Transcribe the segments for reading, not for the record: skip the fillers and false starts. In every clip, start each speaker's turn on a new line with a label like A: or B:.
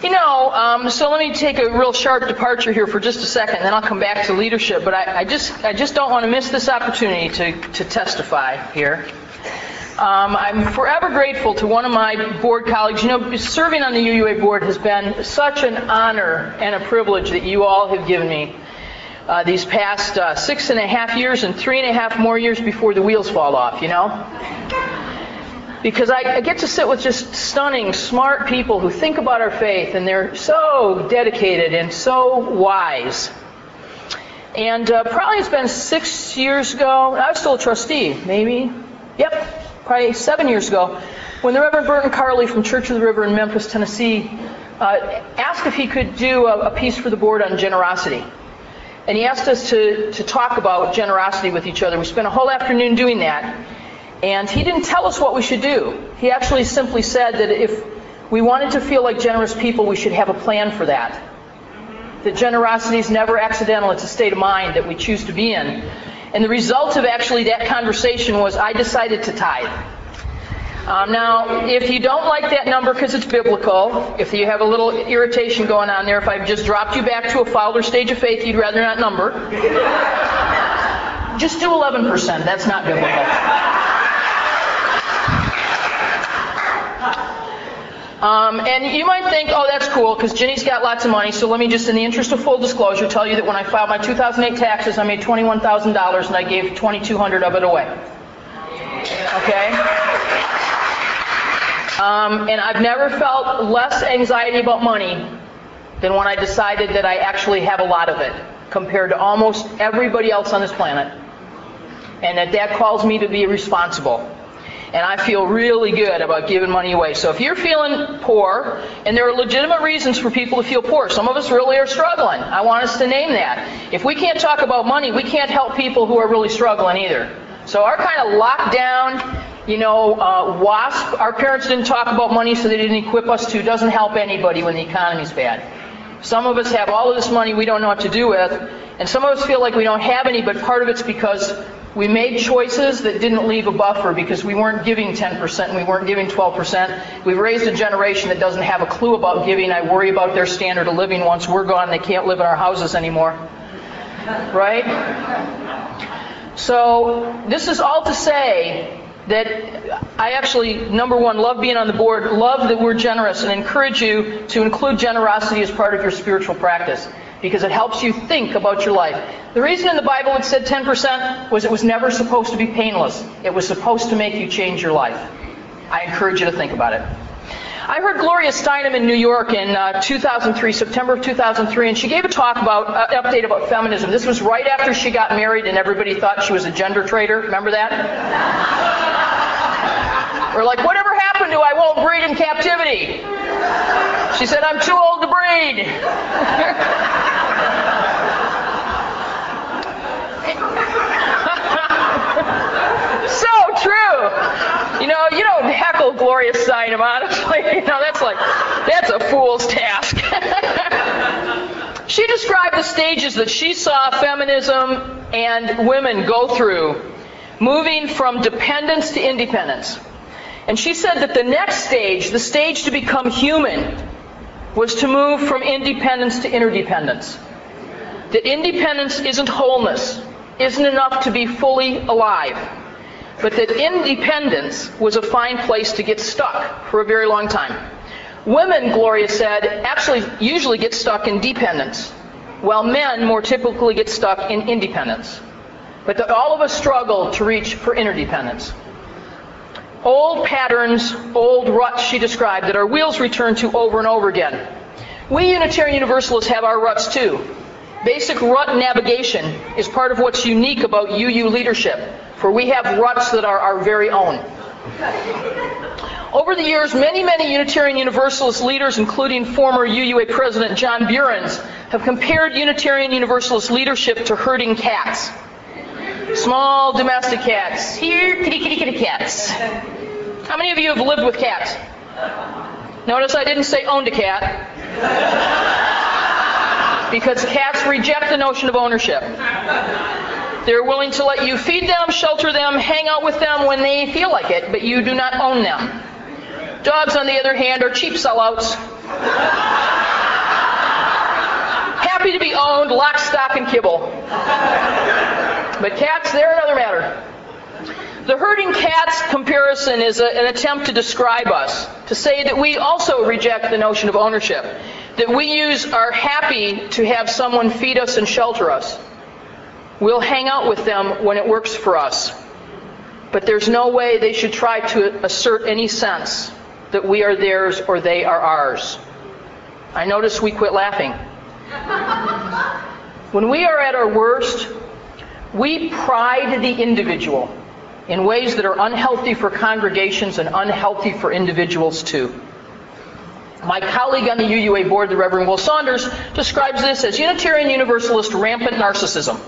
A: So let me take a real sharp departure here for just a second, then I'll come back to leadership. But I just don't want to miss this opportunity to testify here. I'm forever grateful to one of my board colleagues. Serving on the UUA board has been such an honor and a privilege that you all have given me these past 6.5 years and 3.5 more years before the wheels fall off, Because I get to sit with just stunning, smart people who think about our faith, and they're so dedicated and so wise. And probably it's been 6 years ago, I was still a trustee, maybe. Yep. Probably 7 years ago, when the Reverend Burton Carley from Church of the River in Memphis, Tennessee, asked if he could do a piece for the board on generosity. And he asked us to talk about generosity with each other. We spent a whole afternoon doing that. And he didn't tell us what we should do. He actually simply said that if we wanted to feel like generous people, we should have a plan for that. That generosity is never accidental. It's a state of mind that we choose to be in. And the result of actually that conversation was I decided to tithe. Now, if you don't like that number because it's biblical, if you have a little irritation going on there, if I've just dropped you back to a Fowler stage of faith you'd rather not number, just do 11%. That's not biblical. And you might think, oh, that's cool, because Ginny's got lots of money, so let me just, in the interest of full disclosure, tell you that when I filed my 2008 taxes, I made $21,000, and I gave $2,200 of it away. Okay? And I've never felt less anxiety about money than when I decided that I actually have a lot of it, compared to almost everybody else on this planet. And that calls me to be responsible. And I feel really good about giving money away. So if you're feeling poor, and there are legitimate reasons for people to feel poor. Some of us really are struggling. I want us to name that. If we can't talk about money, we can't help people who are really struggling either. So our kind of lockdown, WASP, our parents didn't talk about money so they didn't equip us to, doesn't help anybody when the economy's bad. Some of us have all of this money we don't know what to do with, and some of us feel like we don't have any, but part of it's because we made choices that didn't leave a buffer because we weren't giving 10% and we weren't giving 12%. We've raised a generation that doesn't have a clue about giving. I worry about their standard of living once we're gone. They can't live in our houses anymore. Right? So this is all to say that I actually, number one, love being on the board, love that we're generous, and encourage you to include generosity as part of your spiritual practice, because it helps you think about your life. The reason in the Bible it said 10% was it was never supposed to be painless. It was supposed to make you change your life. I encourage you to think about it. I heard Gloria Steinem in New York in 2003, September of 2003, and she gave a talk about, update about feminism. This was right after she got married and everybody thought she was a gender traitor. Remember that? We're like, whatever happened to I won't breed in captivity? She said, I'm too old to breed. So true. You don't heckle Gloria Steinem, honestly. That's a fool's task. She described the stages that she saw feminism and women go through, moving from dependence to independence. And she said that the next stage, the stage to become human, was to move from independence to interdependence. That independence isn't wholeness, isn't enough to be fully alive, but that independence was a fine place to get stuck for a very long time. Women, Gloria said, actually usually get stuck in dependence, while men more typically get stuck in independence. But that all of us struggle to reach for interdependence. Old patterns, old ruts, she described, that our wheels return to over and over again. We Unitarian Universalists have our ruts too. Basic rut navigation is part of what's unique about UU leadership, for we have ruts that are our very own. Over the years, many Unitarian Universalist leaders, including former UUA President John Burens, have compared Unitarian Universalist leadership to herding cats. Small domestic cats. Here, kitty cats. How many of you have lived with cats? Notice I didn't say owned a cat. Because cats reject the notion of ownership. They're willing to let you feed them, shelter them, hang out with them when they feel like it, but you do not own them. Dogs, on the other hand, are cheap sellouts. Happy to be owned, lock, stock, and kibble. But cats, they're another matter. The herding cats comparison is an attempt to describe us, to say that we also reject the notion of ownership, that we are happy to have someone feed us and shelter us. We'll hang out with them when it works for us. But there's no way they should try to assert any sense that we are theirs or they are ours. I notice we quit laughing. When we are at our worst, we pride the individual in ways that are unhealthy for congregations and unhealthy for individuals too. My colleague on the UUA board, the Reverend Will Saunders, describes this as Unitarian Universalist rampant narcissism.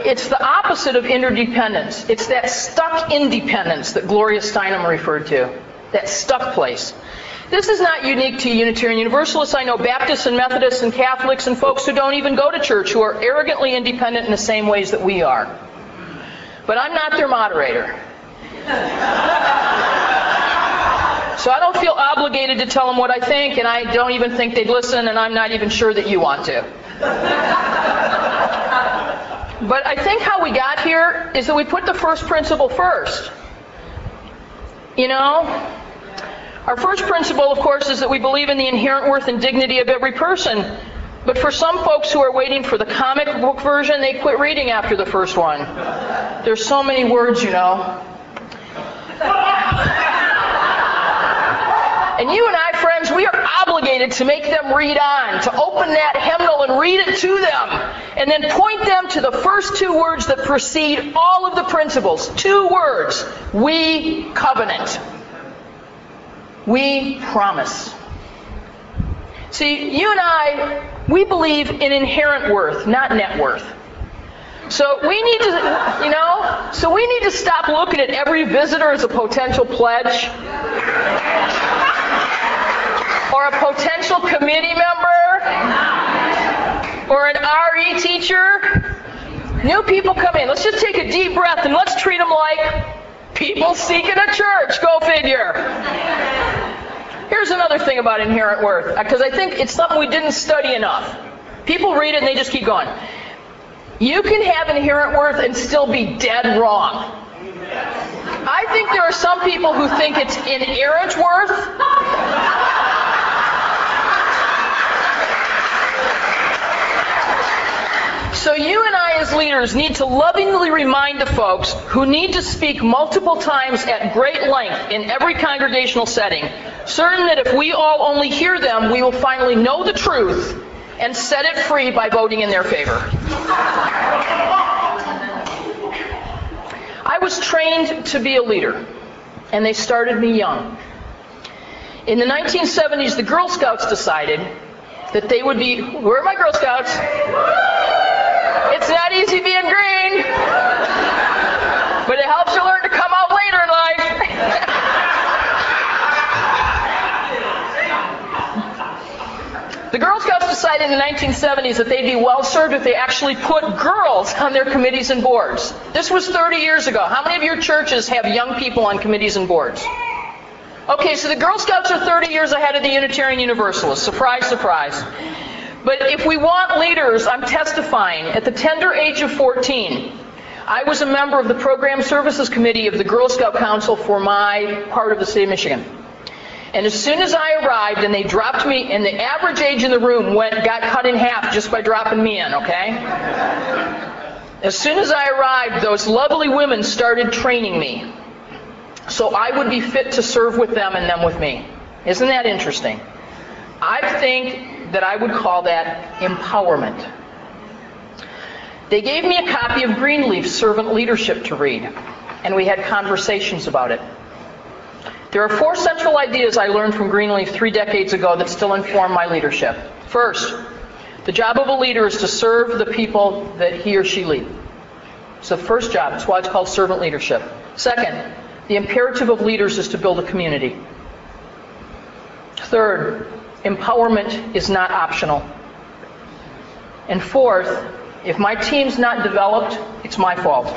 A: It's the opposite of interdependence. It's that stuck independence that Gloria Steinem referred to, that stuck place. This is not unique to Unitarian Universalists. I know Baptists and Methodists and Catholics and folks who don't even go to church who are arrogantly independent in the same ways that we are. But I'm not their moderator. So I don't feel obligated to tell them what I think, and I don't even think they'd listen, and I'm not even sure that you want to. But I think how we got here is that we put the first principle first. You know, our first principle, of course, is that we believe in the inherent worth and dignity of every person. But for some folks who are waiting for the comic book version, they quit reading after the first one. There's so many words, you know. And you and I, friends, we are obligated to make them read on, to open that hymnal and read it to them, and then point them to the first two words that precede all of the principles. Two words. We covenant. We promise. See, you and I, we believe in inherent worth, not net worth. So we need to, we need to stop looking at every visitor as a potential pledge or a potential committee member or an RE teacher. New people come in. Let's just take a deep breath and let's treat them like people seeking a church. Go figure. Here's another thing about inherent worth, because I think it's something we didn't study enough. People read it and they just keep going. You can have inherent worth and still be dead wrong. I think there are some people who think it's inerrant worth. So you and I as leaders need to lovingly remind the folks who need to speak multiple times at great length in every congregational setting, certain that if we all only hear them, we will finally know the truth and set it free by voting in their favor. I was trained to be a leader, and they started me young. In the 1970s, the Girl Scouts decided that they would be... Where are my Girl Scouts? It's not easy being green, but it helps you learn to come out later in life. The Girl Scouts decided in the 1970s that they'd be well served if they actually put girls on their committees and boards. This was 30 years ago. How many of your churches have young people on committees and boards? Okay, so the Girl Scouts are 30 years ahead of the Unitarian Universalists. Surprise, surprise. But if we want leaders, I'm testifying, at the tender age of 14, I was a member of the Program Services Committee of the Girl Scout Council for my part of the state of Michigan. And as soon as I arrived and they dropped me, and the average age in the room got cut in half just by dropping me in, okay? As soon as I arrived, those lovely women started training me, so I would be fit to serve with them and them with me. Isn't that interesting? I think that I would call that empowerment. They gave me a copy of Greenleaf's Servant Leadership to read, and we had conversations about it. There are 4 central ideas I learned from Greenleaf 3 decades ago that still inform my leadership. First, the job of a leader is to serve the people that he or she leads. It's the first job. That's why it's called servant leadership. Second, the imperative of leaders is to build a community. Third, empowerment is not optional. And fourth, if my team's not developed, it's my fault.